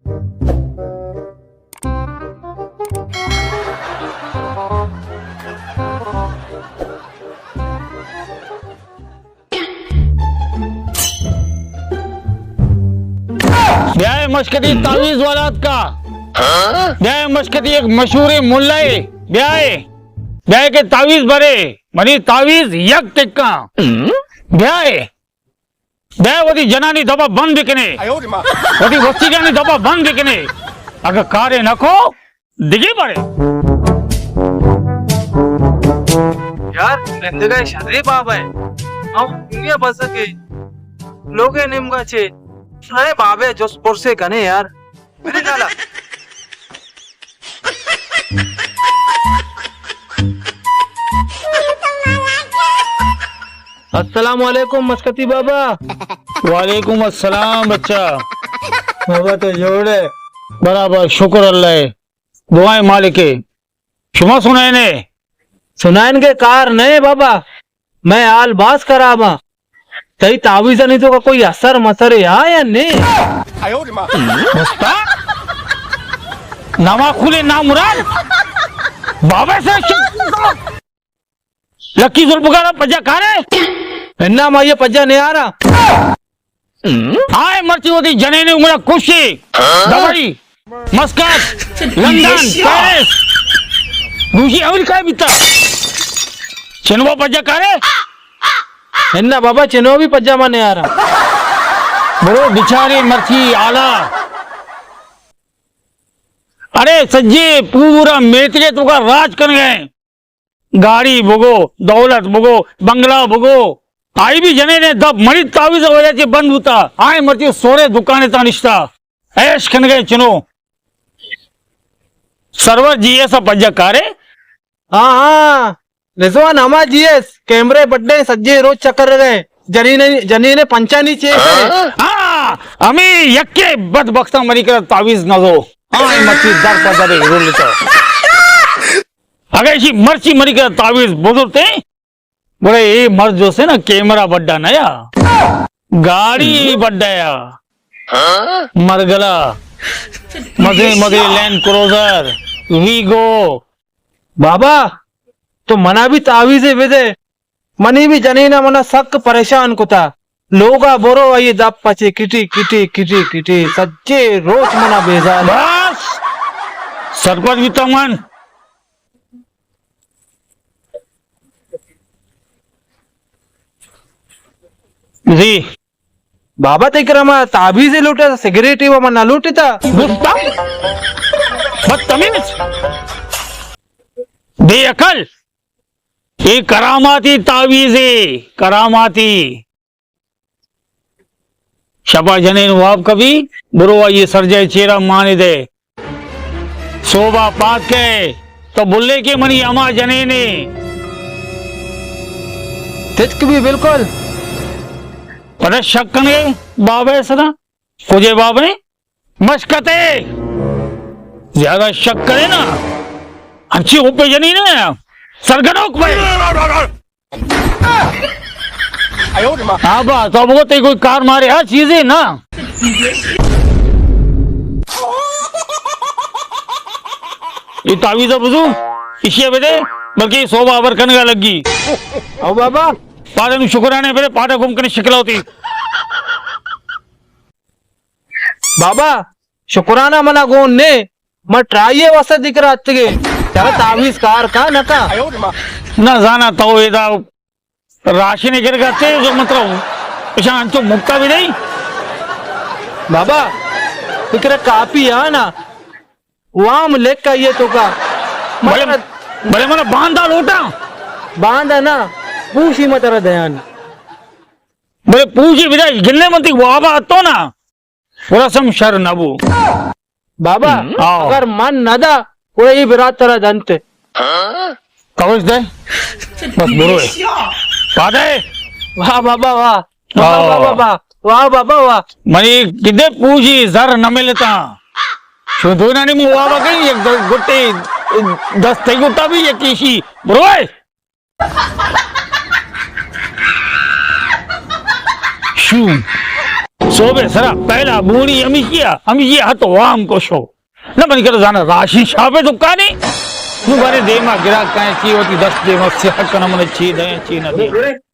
ब्याह मशकती तावीज वालात का ब्याह मशकती एक मशहूर मुल्ला है ब्याह के तावीज भरे मनी तावीज यक टिक्का ब्याह वती जनानी दबा बंद बिकने वती वस्तिगानी दबा बंद बिकने अगर कारे नको दिखे पड़े यार नंदगा शादी बाबा है हम दुनिया बस के लोगे निमगा छे अरे बाबे जो स्पोर्ट्स से कने यार मेरे नाला अस्सलाम वालेकुम मस्कती बाबा। वालेकुम अस्सलाम बच्चा। बाबा तो जोड़े बराबर शुक्र अल्लाह दुआएं मालिके शुमा सुनाए ने सुनाइन के कार नहीं बाबा मैं आल बास कराबा सही तावीज़ नहीं तो का कोई असर मसर है या नहीं नवा खुले ना मुराद बाबा से लक्की जुल्फकारा पज्जा खा रहे इन्ना माये पज्जा नहीं आ रहा हाय मरती होती जने ने उमरा खुशी दवाई मस्कत लंदन पेरिस दूसरी अमेरिका बीता चनवा पज्जा खा रहे इन्ना बाबा चिनो भी पजामा नहीं आ रहा बड़ो बिचारे मरती आला अरे सज्जे पूरा मेतरे तो का राज कर गए गाड़ी भोगो दौलत भोगो बंगला भोगो आई भी जने ने दब मरी तावीज हो जाती बंद होता आए मरती सोरे दुकाने ता निश्ता ऐश कर गए चिनो सर्वर जीएस पज्जा कारे हाँ रिजवान हमा जीएस कैमरे बड्डे सज्जे रोज चक्कर रहे जनी ने पंचा नीचे हाँ हमें यक्के बदबख्ता मरी कर तावीज न दो हाँ मर्ची दर पदरे रोलता अगर इसी मर्ची मरी कर तावीज बोलते बोले ये मर्द जो से ना कैमरा बड्डा नया गाड़ी बड्डा या मरगला मधे मधे लैंड क्रूजर वीगो बाबा तो मना भी तावीज़े वेदे मनी भी जनी ना मना सक परेशान कुता लोगा बोरो ये दब पचे किटी किटी किटी किटी सच्चे रोज मना बेजार बस सरपंच भी तमन जी बाबा तेकरमा ताबीज़े लूटा सिगरेट ही वो मना लूटता बदतमीज बेअकल ये करामाती तावीज़े करामाती शपा जने वाप कभी बुरो ये सरजाए चेहरा माने दे शोभा पाक के तो बुल्ले के मनी अमा जने ने तिचक भी बिल्कुल पर शक कने बाबे सना कुजे बाब ने मशकते ज्यादा शक करे ना अच्छी ऊपर जनी ने सरगनोक भाई हाँ बा तो अब ते कोई कार मारे हर चीज है ना ये तावीज़ बुझू इसी बेटे बल्कि 100 बाबर करने का लगी ओ बाबा पारे नु शुक्राने फिर पाटा घूम कर शिकला होती बाबा शुक्राना मना गोन ने मैं ट्राइये वास्ते दिख रहा अत्ते चला तावीज़ कार का नका ना जाना तो ये दा राशि ने गिर गए जो मतलब पछान तो मुक्ता भी नहीं बाबा फिक्र काफी है ना वाम लेक का ये तो का बड़े बड़े मना बांधा लोटा बांधा ना पूछी मत रहा ध्यान बड़े पूछी विदा गिनने मत वाबा तो ना पूरा सम शर नबू बाबा अगर मन नदा पूरा ये विराट तरह दंते कवच दे बस बुरो है पादे वाह बाबा वाह वाह बाबा वाह बाबा वाह मनी किदे पूछी जर न मिलता शो दो ना नहीं वाबा कहीं एक गुट्टे 10 तई गुट्टा भी ये कीशी बुरो है शू सोबे सरा पहला बूढ़ी अमी किया तो वाम को शो न बन कर जाना राशि शापे तो का नहीं तुम्हारे दे मा गिरा काहे ची होती 10 दे मा से हक न मन ची दे ची न दे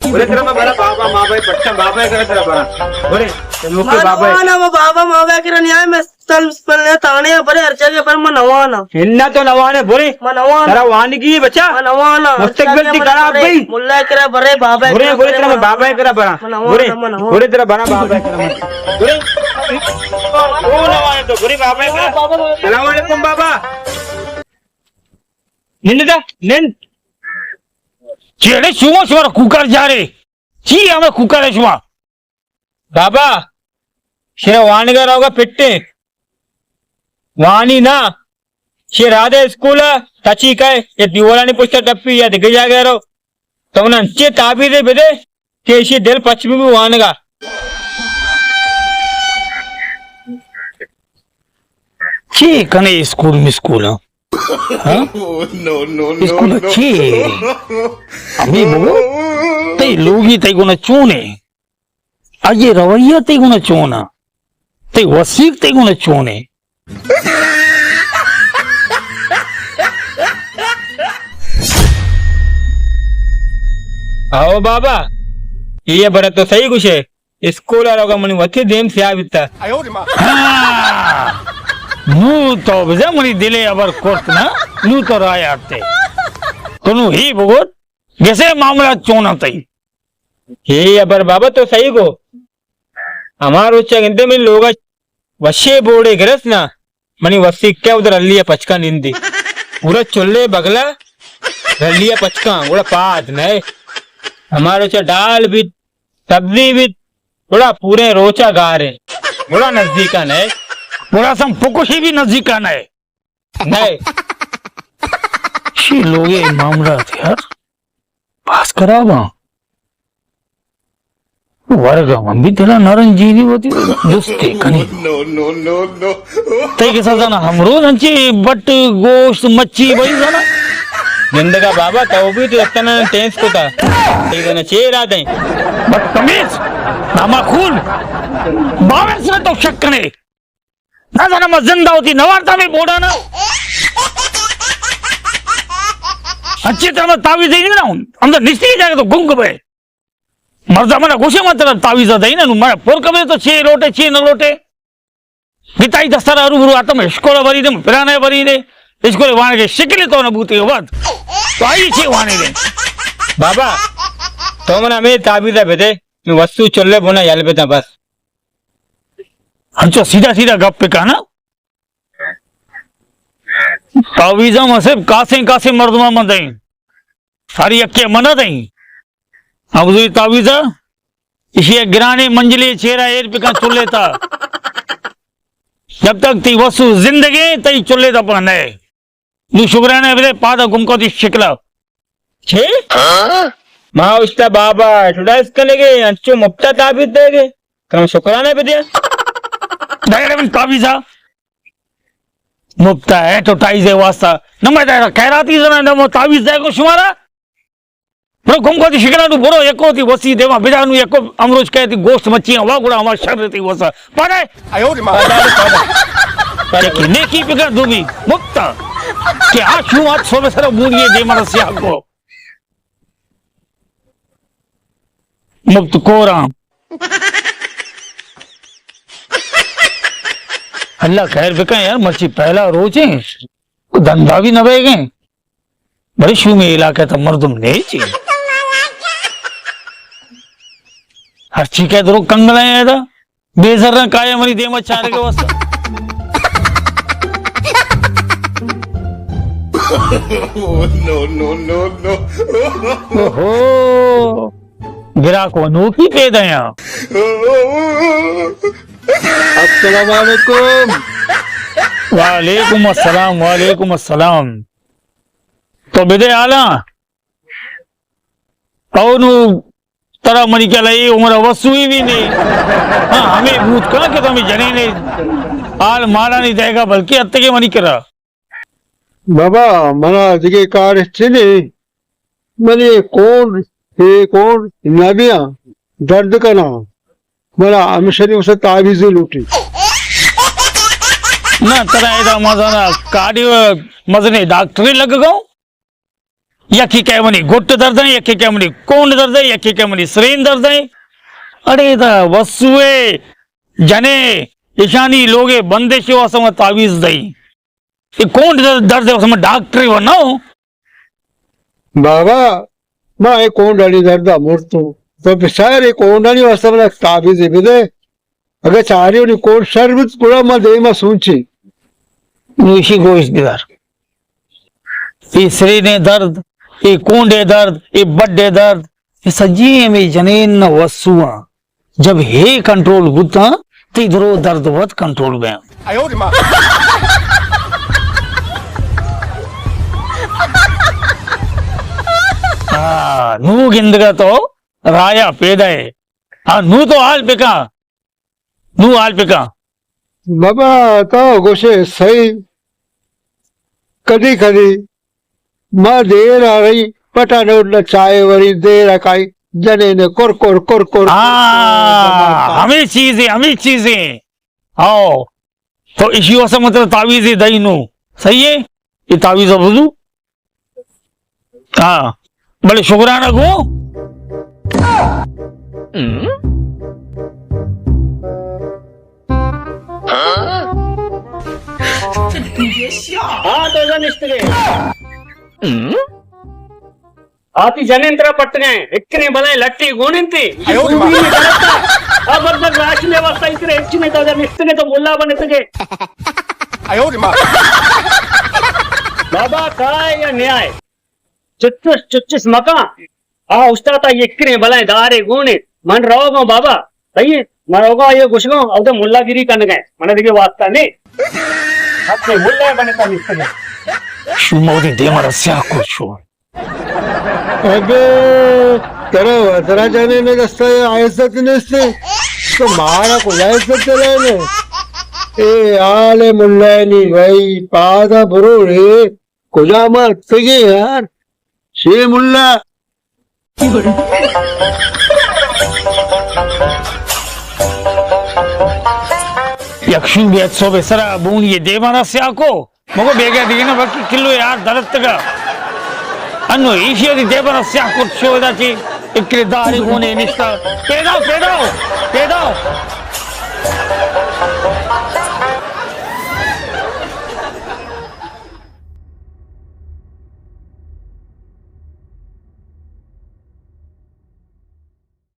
बोले तेरा मैं बड़ा बाबा माँ भाई पट्टा बाबा है तेरा बड़ा बोले चलो के बाबा है ना वो बाबा मावे के न्याय में तल पल्ले ताने बड़े हर जगह पर मनवाना इन्ना तो नवाने बोले मनवाना तेरा वानी की बच्चा मनवाना मुस्तकबिल ती खराब भाई मुल्ला करे बड़े बाबा बोले बोले तेरा मैं बाबा है तेरा बड़ा बोले बोले तेरा बड़ा बाबा है तेरा बोले ओ नवाने तो बोले बाबा है तेरा अस्सलाम वालेकुम बाबा निंदा निंद चेड़े शुमा शुमा कुकर जा रे ची हमें कुकर है शुमा बाबा शेर वाणीगार होगा पिट्टे वाणी ना शेर आधे स्कूल टची का ये दिवाला पुस्तक टप्पी या दिख जा गया रो तो ना चे ताबी दे बेदे के इसी दिल पश्चिमी भी वाणगा ची कने स्कूल में स्कूल हाँ स्कूल ची अभी बोलो ते लोगी ते गुना चोने आगे रवैया ते गुना चोना ते वसीक ते गुना चोने आओ बाबा ये बड़ा तो सही कुछ है स्कूल वालों का मन वथी देम से आविता नू तो बजे मनी दिले अबर कोर्ट ना नू तो राय आते तो नू ही भगत जैसे मामला चोना तई हे अबर बाबा तो सही को हमारो चंदे में लोग वशे बोड़े गरस ना मनी वसी क्या उधर अल्लिया पचका निंदी पूरा चुल्ले बगला रलिया पचका उड़ा पाद नए हमारो चा दाल भी सब्जी भी थोड़ा पूरे रोचा गारे बड़ा नजदीका नए पूरा सम फुकुशी भी नजदीक आना है नए शी लोग ये मामला थे यार पास करावा वर्ग हम भी तेरा नरंजीनी होती दुस्ते कनी ते के साथ ना हम रोज अंची बट गोश्त मच्छी वही जाना जिंदगा बाबा तो भी तो इतना टेंस को था ठीक है ना चेहरा दे बट तमीज नामा खून बावन से तो शक करे ना जाना मैं जिंदा होती नवारता में बोड़ा ना अच्छी तरह मैं तावीज नहीं ना हूं अंदर निश्चित जाएगा तो गुंग पे मर्दा मना घुसे मात्र तावीज दई ना मैं पोर कबे तो छे लोटे छे न लोटे बिताई दस्तरा रूबरू आतम स्कोला भरी दे पिराने भरी दे स्कोले वाणे के शिकले तो न बूती बात तो आई छे वाणे दे बाबा तो मना मैं ताबीदा बेदे मैं वस्तु चुल्ले बोना याल बेता बस अच्छा सीधा सीधा गप पे कहना तावीजा में सिर्फ कासे कासे मर्दमा में दई सारी अक्के मना दई अब तो तावीजा इसे गिराने मंजिले चेहरा एर पे का चुल्ले था जब तक ती वस्तु जिंदगी तई चुल्ले था पर नए नु शुक्राने बेदे पादा गुमको ती शिकला छे माँ उसका बाबा थोड़ा इसका लेगे अच्छो मुफ्ता ताबीद देगे कम शुक्राना पे दिया डायरेक्ट में तावीजा मुफ्ता है तो टाइज है वास्ता न मैं दायरा कह रहा थी जना न वो तावीज दे को शुमारा बरो गुमको ती शिकला नु बरो एको ती वसी देवा बिजा नु एको अमरोज कहती गोश्त मच्छियां वा गुड़ा हमार शर थी वसा पड़े आयो रे मां कि नेकी पे कर दूबी मुफ्ता कि आशु आज सोबे सर बूढ़ी दे मर से को मुफ्त कोरा अल्लाह खैर बिका यार मच्छी पहला रोज है धंधा भी न बह गए बड़े शू में इलाका था मर्दुम नहीं चाहिए हर चीज कह दो कंगला है था बेजर काया मरी दे मचारे के वास्ता ओहो गिरा को अनोखी पे दया अस्सलाम वालेकुम वालेकुम अस्सलाम तो बिदे आला और तरह मरी क्या लाई उम्र वसूई भी नहीं हाँ हमें भूत कहा कि तुम्हें जने ने आल मारा नहीं जाएगा बल्कि अत्ते के मरी करा बाबा मना जगह कार चले मैंने कौन नबिया दर्द करना मला आमशनी उस तावीज लुटी ना तरा एदा मजाना काडी मजने डॉक्टरी लग गो यकी काय म्हणे घोट दर्द आहे यकी काय म्हणे कोंड दर्द आहे यकी काय म्हणे श्रेण दर्द आहे अरे दा वसुए जने ईशानी लोगे बंदे शिवा सम तावीज दई ये कोंड दर्द है सम डॉक्टरी बनाओ बाबा मा एक कोंडानी दर्दा मुर्तू तो बिचार एक कोंडानी वास्तव में तावीज बिदे अगर चारियों ने कोड सर्विस पूरा मा दे मा सुनची ऋषि गोइस दिदार ये श्रेणे दर्द ये कोंडे दर्द ये बड्डे दर्द ये सजी में जनेन वसुआ जब हे कंट्रोल होता तो इधरो दर्द बहुत कंट्रोल में నువ్వు గిందగతో రాయా పేదాయే నువ్వు तो हाल पेका నువ్వు हाल पेका बाबा तो गोशे सही कधी कधी मा देर आ रही पटाने उठला चाय वरी देर काई जने ने कोर कोर कोर कोर हमें चीजें आओ तो इसी वैसा मतलब तावीज दई नु सही है ये तावीज बुझू हाँ बड़े शुक्राना को हाँ तो निष्ठे आती जनेंद्र पट्टने इक्कने बनाए लट्टी गोनिंती अब तक राशि व्यवस्था इतने ಹೆಚ್ಚಿನ तो निष्ठे तो मुल्ला बने तके बाबा काय या न्याय चुच्चुस मका हाँ उस्ताता इक्कने बनाए दारे गोने मन रहोगा बाबा सही है मन रहोगा ये कुछ गो अब तो मुल्लागिरी करने गए मन दिखे वास्ता नहीं अपने मुल्ला बने का निष्ठे शुमोदी देमरस्या कुछो अबे तेरा वतरा जाने ने दस्ता आयसत नसते तो मारा को लायसत चले ने ए आले मुल्लानी भाई पादा बरो रे कुजामा तगे यार शे मुल्ला यक्षु बेसो बेसरा बून ये देमरस्या को मगो बेगा दिगिना बाकी किलो यार दरत्तगा अन्नो ईशियदी देमरस्या कुछो दाची इक्रे दारी गोने निष्ठा पेदाओ